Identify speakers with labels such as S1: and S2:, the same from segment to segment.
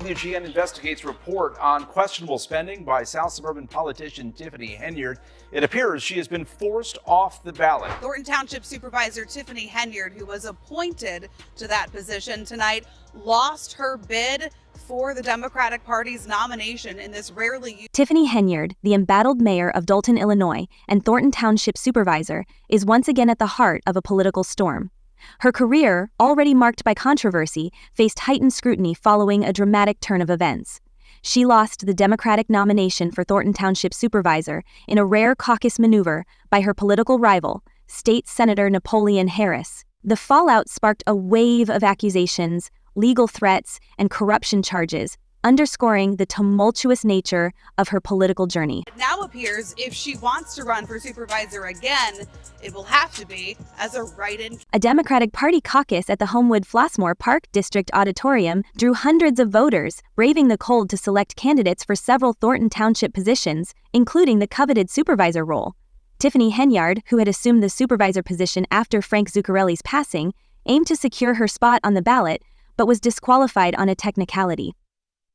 S1: WGN Investigates report on questionable spending by South Suburban politician Tiffany Henyard. It appears she has been forced off the ballot.
S2: Thornton Township Supervisor Tiffany Henyard, who was appointed to that position tonight, lost her bid for the Democratic Party's nomination in this rarely used.
S3: Tiffany Henyard, the embattled mayor of Dalton, Illinois, and Thornton Township Supervisor, is once again at the heart of a political storm. Her career, already marked by controversy, faced heightened scrutiny following a dramatic turn of events. She lost the Democratic nomination for Thornton Township Supervisor in a rare caucus maneuver by her political rival, State Senator Napoleon Harris. The fallout sparked a wave of accusations, legal threats, and corruption charges, underscoring the tumultuous nature of her political journey.
S2: It now appears if she wants to run for supervisor again, it will have to be as a write-in.
S3: A Democratic Party caucus at the Homewood Flossmoor Park District Auditorium drew hundreds of voters, braving the cold to select candidates for several Thornton Township positions, including the coveted supervisor role. Tiffany Henyard, who had assumed the supervisor position after Frank Zuccarelli's passing, aimed to secure her spot on the ballot, but was disqualified on a technicality.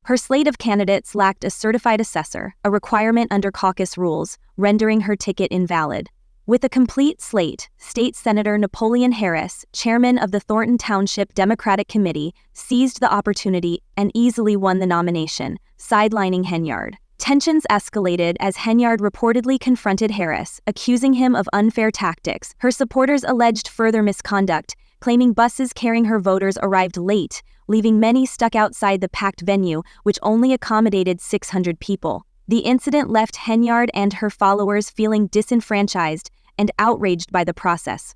S3: Her slate of candidates lacked a certified assessor, a requirement under caucus rules, rendering her ticket invalid. With a complete slate, State Senator Napoleon Harris, chairman of the Thornton Township Democratic Committee, seized the opportunity and easily won the nomination, sidelining Henyard. Tensions escalated as Henyard reportedly confronted Harris, accusing him of unfair tactics. Her supporters alleged further misconduct, claiming buses carrying her voters arrived late, leaving many stuck outside the packed venue, which only accommodated 600 people. The incident left Henyard and her followers feeling disenfranchised and outraged by the process.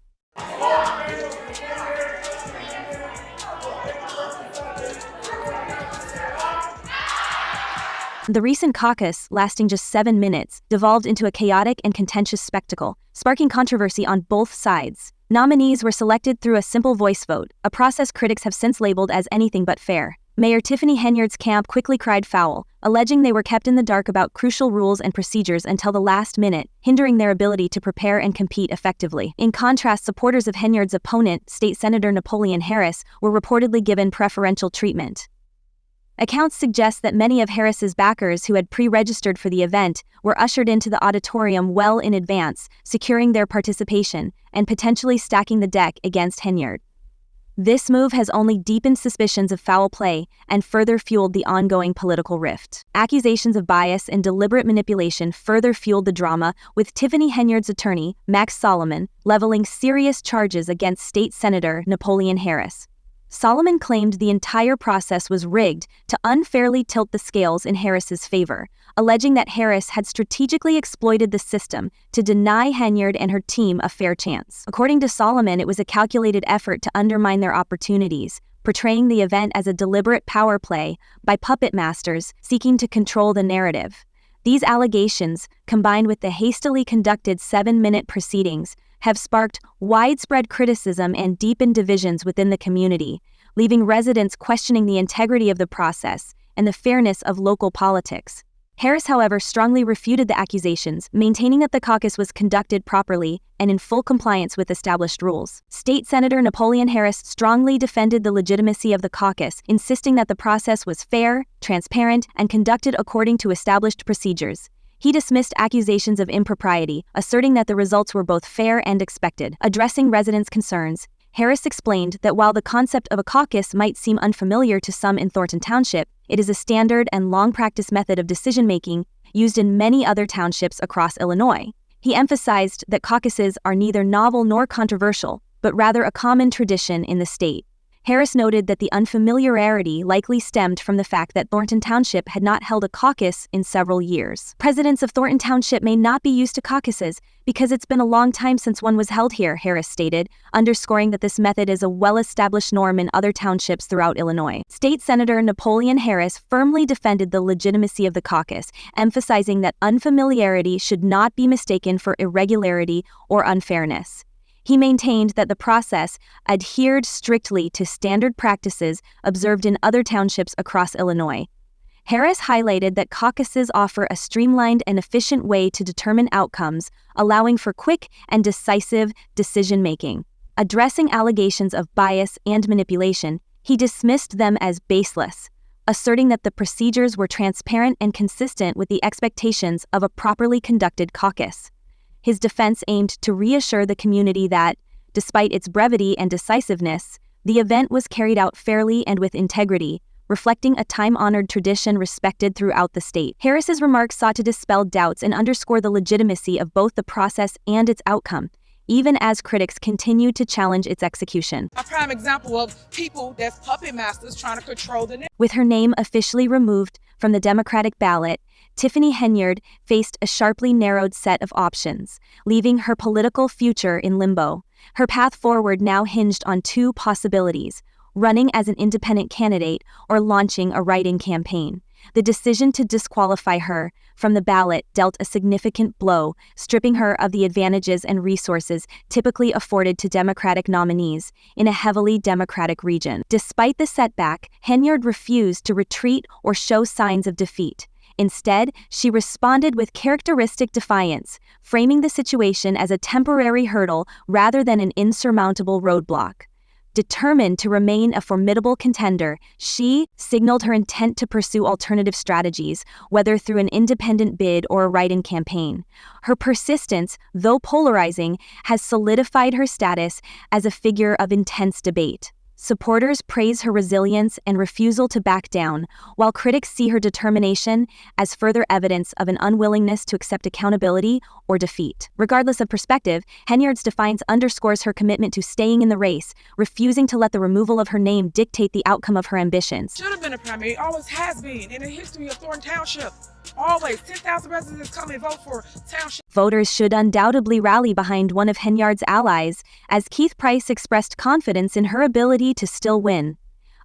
S3: The recent caucus, lasting just 7 minutes, devolved into a chaotic and contentious spectacle, sparking controversy on both sides. Nominees were selected through a simple voice vote, a process critics have since labeled as anything but fair. Mayor Tiffany Henyard's camp quickly cried foul, alleging they were kept in the dark about crucial rules and procedures until the last minute, hindering their ability to prepare and compete effectively. In contrast, supporters of Henyard's opponent, State Senator Napoleon Harris, were reportedly given preferential treatment. Accounts suggest that many of Harris's backers who had pre-registered for the event were ushered into the auditorium well in advance, securing their participation and potentially stacking the deck against Henyard. This move has only deepened suspicions of foul play and further fueled the ongoing political rift. Accusations of bias and deliberate manipulation further fueled the drama, with Tiffany Henyard's attorney, Max Solomon, leveling serious charges against State Senator Napoleon Harris. Solomon claimed the entire process was rigged to unfairly tilt the scales in Harris's favor, alleging that Harris had strategically exploited the system to deny Henyard and her team a fair chance. According to Solomon, it was a calculated effort to undermine their opportunities, portraying the event as a deliberate power play by puppet masters seeking to control the narrative. These allegations, combined with the hastily conducted 7-minute proceedings, have sparked widespread criticism and deepened divisions within the community, leaving residents questioning the integrity of the process and the fairness of local politics. Harris, however, strongly refuted the accusations, maintaining that the caucus was conducted properly and in full compliance with established rules. State Senator Napoleon Harris strongly defended the legitimacy of the caucus, insisting that the process was fair, transparent, and conducted according to established procedures. He dismissed accusations of impropriety, asserting that the results were both fair and expected. Addressing residents' concerns, Harris explained that while the concept of a caucus might seem unfamiliar to some in Thornton Township, it is a standard and long-practiced method of decision-making used in many other townships across Illinois. He emphasized that caucuses are neither novel nor controversial, but rather a common tradition in the state. Harris noted that the unfamiliarity likely stemmed from the fact that Thornton Township had not held a caucus in several years. Residents of Thornton Township may not be used to caucuses because it's been a long time since one was held here, Harris stated, underscoring that this method is a well-established norm in other townships throughout Illinois. State Senator Napoleon Harris firmly defended the legitimacy of the caucus, emphasizing that unfamiliarity should not be mistaken for irregularity or unfairness. He maintained that the process adhered strictly to standard practices observed in other townships across Illinois. Harris highlighted that caucuses offer a streamlined and efficient way to determine outcomes, allowing for quick and decisive decision-making. Addressing allegations of bias and manipulation, he dismissed them as baseless, asserting that the procedures were transparent and consistent with the expectations of a properly conducted caucus. His defense aimed to reassure the community that, despite its brevity and decisiveness, the event was carried out fairly and with integrity, reflecting a time-honored tradition respected throughout the state. Harris's remarks sought to dispel doubts and underscore the legitimacy of both the process and its outcome, even as critics continued to challenge its execution.
S4: A prime example of people that's puppet masters trying to control the.
S3: With her name officially removed from the Democratic ballot, Tiffany Henyard faced a sharply narrowed set of options, leaving her political future in limbo. Her path forward now hinged on two possibilities: running as an independent candidate or launching a write-in campaign. The decision to disqualify her from the ballot dealt a significant blow, stripping her of the advantages and resources typically afforded to Democratic nominees in a heavily Democratic region. Despite the setback, Henyard refused to retreat or show signs of defeat. Instead, she responded with characteristic defiance, framing the situation as a temporary hurdle rather than an insurmountable roadblock. Determined to remain a formidable contender, she signaled her intent to pursue alternative strategies, whether through an independent bid or a write-in campaign. Her persistence, though polarizing, has solidified her status as a figure of intense debate. Supporters praise her resilience and refusal to back down, while critics see her determination as further evidence of an unwillingness to accept accountability or defeat. Regardless of perspective, Henyard's defiance underscores her commitment to staying in the race, refusing to let the removal of her name dictate the outcome of her ambitions.
S4: Should have been a primary, always has been in the history of Thornton Township. Always, 10,000 residents come and vote for Township.
S3: Voters should undoubtedly rally behind one of Henyard's allies, as Keith Price expressed confidence in her ability to still win.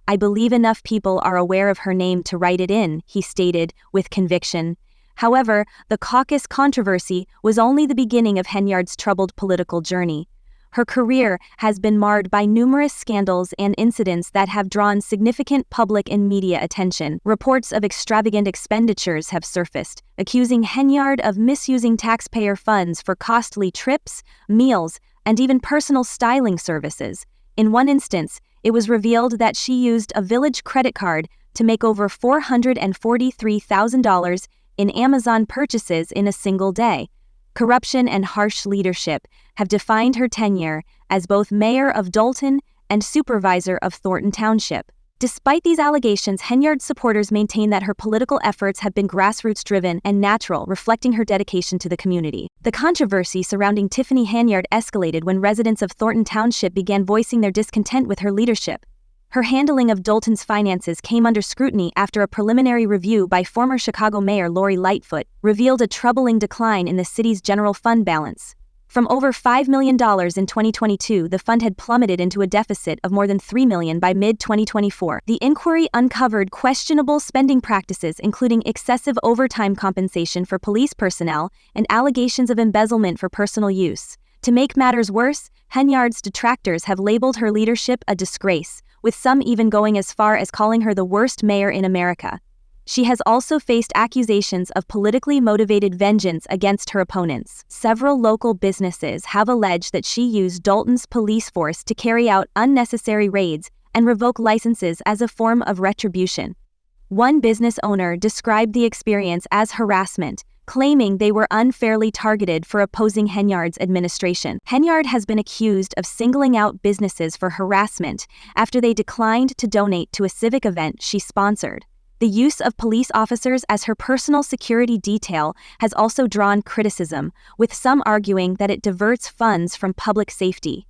S3: "I believe enough people are aware of her name to write it in," he stated with conviction. However, the caucus controversy was only the beginning of Henyard's troubled political journey. Her career has been marred by numerous scandals and incidents that have drawn significant public and media attention. Reports of extravagant expenditures have surfaced, accusing Henyard of misusing taxpayer funds for costly trips, meals, and even personal styling services. In one instance, it was revealed that she used a Village credit card to make over $443,000 in Amazon purchases in a single day. Corruption and harsh leadership have defined her tenure as both mayor of Dalton and supervisor of Thornton Township. Despite these allegations, Henyard's supporters maintain that her political efforts have been grassroots-driven and natural, reflecting her dedication to the community. The controversy surrounding Tiffany Henyard escalated when residents of Thornton Township began voicing their discontent with her leadership. Her handling of Dalton's finances came under scrutiny after a preliminary review by former Chicago Mayor Lori Lightfoot revealed a troubling decline in the city's general fund balance. From over $5 million in 2022, the fund had plummeted into a deficit of more than $3 million by mid-2024. The inquiry uncovered questionable spending practices, including excessive overtime compensation for police personnel and allegations of embezzlement for personal use. To make matters worse, Henyard's detractors have labeled her leadership a disgrace, with some even going as far as calling her the worst mayor in America. She has also faced accusations of politically motivated vengeance against her opponents. Several local businesses have alleged that she used Dalton's police force to carry out unnecessary raids and revoke licenses as a form of retribution. One business owner described the experience as harassment, claiming they were unfairly targeted for opposing Henyard's administration. Henyard has been accused of singling out businesses for harassment after they declined to donate to a civic event she sponsored. The use of police officers as her personal security detail has also drawn criticism, with some arguing that it diverts funds from public safety.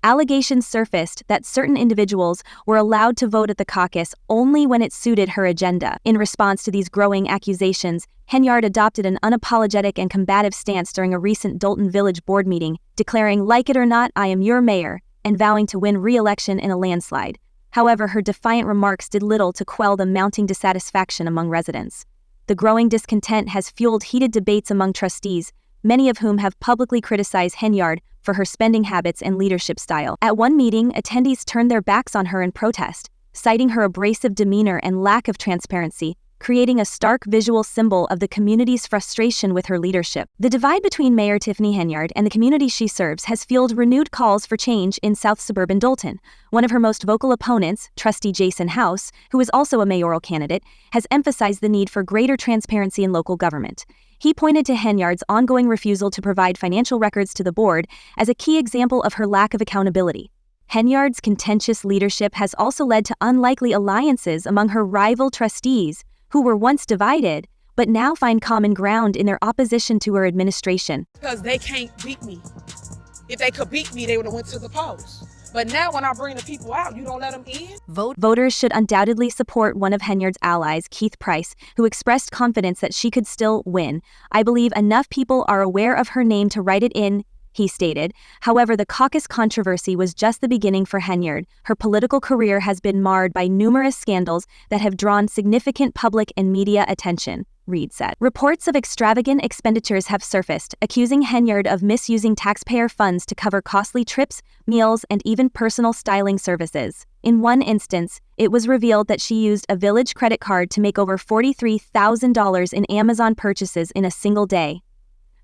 S3: Allegations surfaced that certain individuals were allowed to vote at the caucus only when it suited her agenda. In response to these growing accusations, Henyard adopted an unapologetic and combative stance during a recent Dalton Village board meeting, declaring, "Like it or not, I am your mayor," and vowing to win re-election in a landslide. However, her defiant remarks did little to quell the mounting dissatisfaction among residents. The growing discontent has fueled heated debates among trustees, many of whom have publicly criticized Henyard for her spending habits and leadership style. At one meeting, attendees turned their backs on her in protest, citing her abrasive demeanor and lack of transparency. creating a stark visual symbol of the community's frustration with her leadership. The divide between Mayor Tiffany Henyard and the community she serves has fueled renewed calls for change in South Suburban Dolton. One of her most vocal opponents, Trustee Jason House, who is also a mayoral candidate, has emphasized the need for greater transparency in local government. He pointed to Henyard's ongoing refusal to provide financial records to the board as a key example of her lack of accountability. Henyard's contentious leadership has also led to unlikely alliances among her rival trustees, who were once divided, but now find common ground in their opposition to her administration.
S4: Because they can't beat me. If they could beat me, they would have went to the polls. But now when I bring the people out, you don't let them in?
S3: Voters should undoubtedly support one of Henyard's allies, Keith Price, who expressed confidence that she could still win. "I believe enough people are aware of her name to write it in," he stated. However, the caucus controversy was just the beginning for Henyard. Her political career has been marred by numerous scandals that have drawn significant public and media attention, Reed said. Reports of extravagant expenditures have surfaced, accusing Henyard of misusing taxpayer funds to cover costly trips, meals, and even personal styling services. In one instance, it was revealed that she used a Village credit card to make over $43,000 in Amazon purchases in a single day.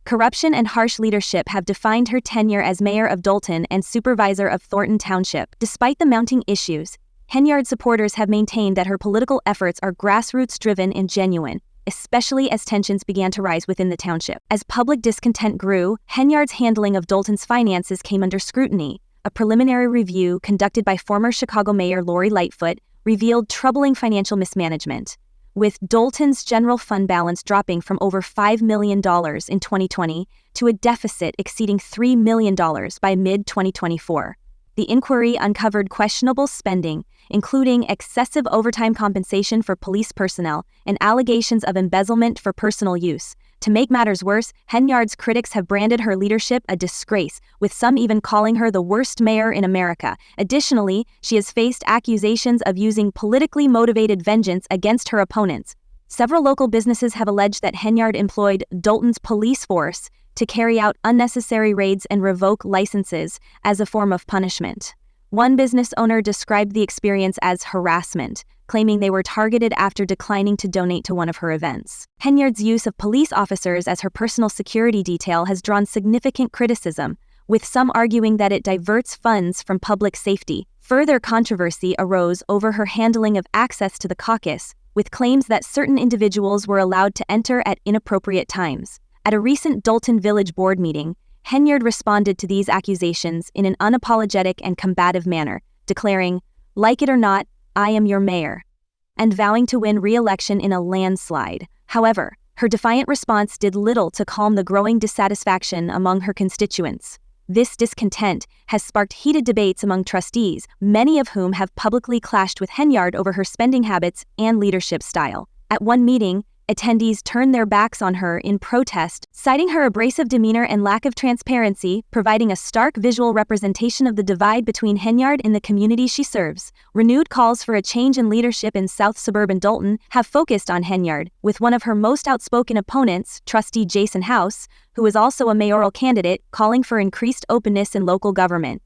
S3: Corruption and harsh leadership have defined her tenure as mayor of Dolton and supervisor of Thornton Township. Despite the mounting issues, Henyard supporters have maintained that her political efforts are grassroots-driven and genuine, especially as tensions began to rise within the township. As public discontent grew, Henyard's handling of Dolton's finances came under scrutiny. A preliminary review conducted by former Chicago Mayor Lori Lightfoot revealed troubling financial mismanagement, with Dolton's general fund balance dropping from over $5 million in 2020 to a deficit exceeding $3 million by mid-2024. The inquiry uncovered questionable spending, including excessive overtime compensation for police personnel and allegations of embezzlement for personal use. To make matters worse, Henyard's critics have branded her leadership a disgrace, with some even calling her the worst mayor in America. Additionally, she has faced accusations of using politically motivated vengeance against her opponents. Several local businesses have alleged that Henyard employed Dolton's police force to carry out unnecessary raids and revoke licenses as a form of punishment. One business owner described the experience as harassment, claiming they were targeted after declining to donate to one of her events. Henyard's use of police officers as her personal security detail has drawn significant criticism, with some arguing that it diverts funds from public safety. Further controversy arose over her handling of access to the caucus, with claims that certain individuals were allowed to enter at inappropriate times. At a recent Dolton Village Board meeting, Henyard responded to these accusations in an unapologetic and combative manner, declaring, "Like it or not, I am your mayor," and vowing to win re-election in a landslide. However, her defiant response did little to calm the growing dissatisfaction among her constituents. This discontent has sparked heated debates among trustees, many of whom have publicly clashed with Henyard over her spending habits and leadership style. At one meeting, attendees turned their backs on her in protest, citing her abrasive demeanor and lack of transparency, providing a stark visual representation of the divide between Henyard and the community she serves. Renewed calls for a change in leadership in South Suburban Dolton have focused on Henyard, with one of her most outspoken opponents, Trustee Jason House, who is also a mayoral candidate, calling for increased openness in local government.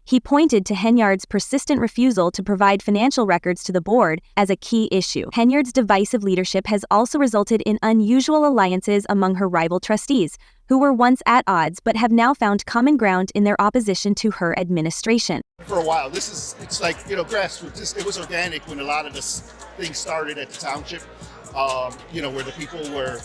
S3: He pointed to Henyard's persistent refusal to provide financial records to the board as a key issue. Henyard's divisive leadership has also resulted in unusual alliances among her rival trustees, who were once at odds but have now found common ground in their opposition to her administration.
S5: For a while, it's like, grassroots. It was organic when a lot of this things started at the township, where the people were,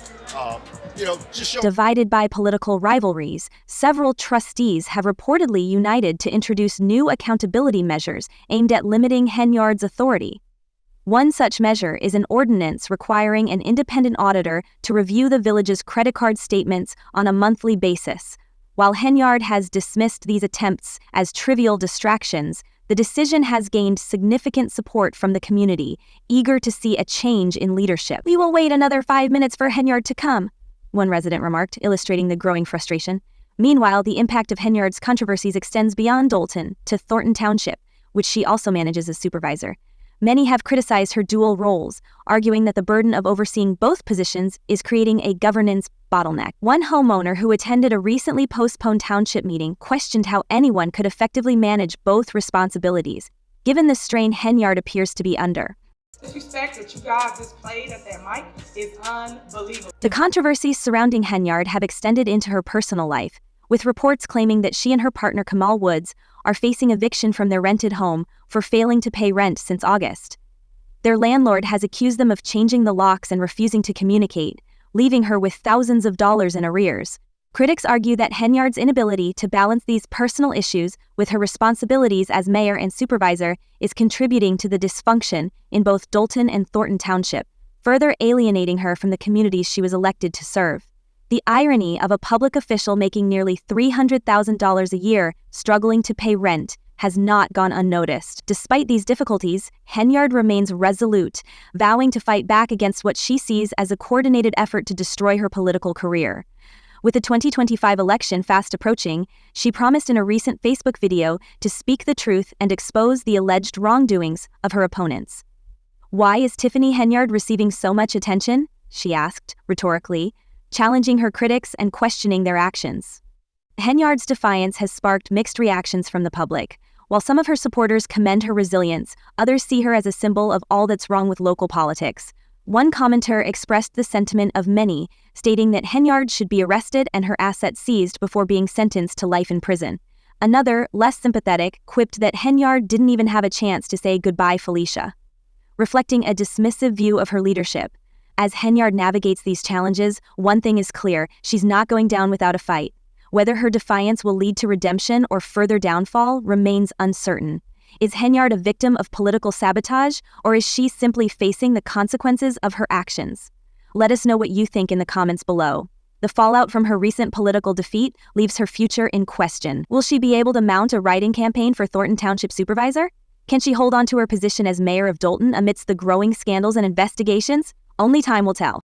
S5: just showing.
S3: Divided by political rivalries, several trustees have reportedly united to introduce new accountability measures aimed at limiting Henyard's authority. One such measure is an ordinance requiring an independent auditor to review the village's credit card statements on a monthly basis. While Henyard has dismissed these attempts as trivial distractions, the decision has gained significant support from the community, eager to see a change in leadership. "We will wait another 5 minutes for Henyard to come," one resident remarked, illustrating the growing frustration. Meanwhile, the impact of Henyard's controversies extends beyond Dolton to Thornton Township, which she also manages as supervisor. Many have criticized her dual roles, arguing that the burden of overseeing both positions is creating a governance bottleneck. One homeowner who attended a recently postponed township meeting questioned how anyone could effectively manage both responsibilities, given the strain Henyard appears to be under.
S4: Disrespect that you guys displayed at that mic is unbelievable.
S3: The controversies surrounding Henyard have extended into her personal life, with reports claiming that she and her partner Kamal Woods are facing eviction from their rented home for failing to pay rent since August. Their landlord has accused them of changing the locks and refusing to communicate, leaving her with thousands of dollars in arrears. Critics argue that Henyard's inability to balance these personal issues with her responsibilities as mayor and supervisor is contributing to the dysfunction in both Dolton and Thornton Township, further alienating her from the communities she was elected to serve. The irony of a public official making nearly $300,000 a year struggling to pay rent has not gone unnoticed. Despite these difficulties, Henyard remains resolute, vowing to fight back against what she sees as a coordinated effort to destroy her political career. With the 2025 election fast approaching, she promised in a recent Facebook video to speak the truth and expose the alleged wrongdoings of her opponents. "Why is Tiffany Henyard receiving so much attention?" she asked, rhetorically, challenging her critics and questioning their actions. Henyard's defiance has sparked mixed reactions from the public. While some of her supporters commend her resilience, others see her as a symbol of all that's wrong with local politics. One commenter expressed the sentiment of many, stating that Henyard should be arrested and her assets seized before being sentenced to life in prison. Another, less sympathetic, quipped that Henyard didn't even have a chance to say goodbye, Felicia, reflecting a dismissive view of her leadership. As Henyard navigates these challenges, one thing is clear: she's not going down without a fight. Whether her defiance will lead to redemption or further downfall remains uncertain. Is Henyard a victim of political sabotage, or is she simply facing the consequences of her actions? Let us know what you think in the comments below. The fallout from her recent political defeat leaves her future in question. Will she be able to mount a write-in campaign for Thornton Township Supervisor? Can she hold on to her position as mayor of Dolton amidst the growing scandals and investigations? Only time will tell.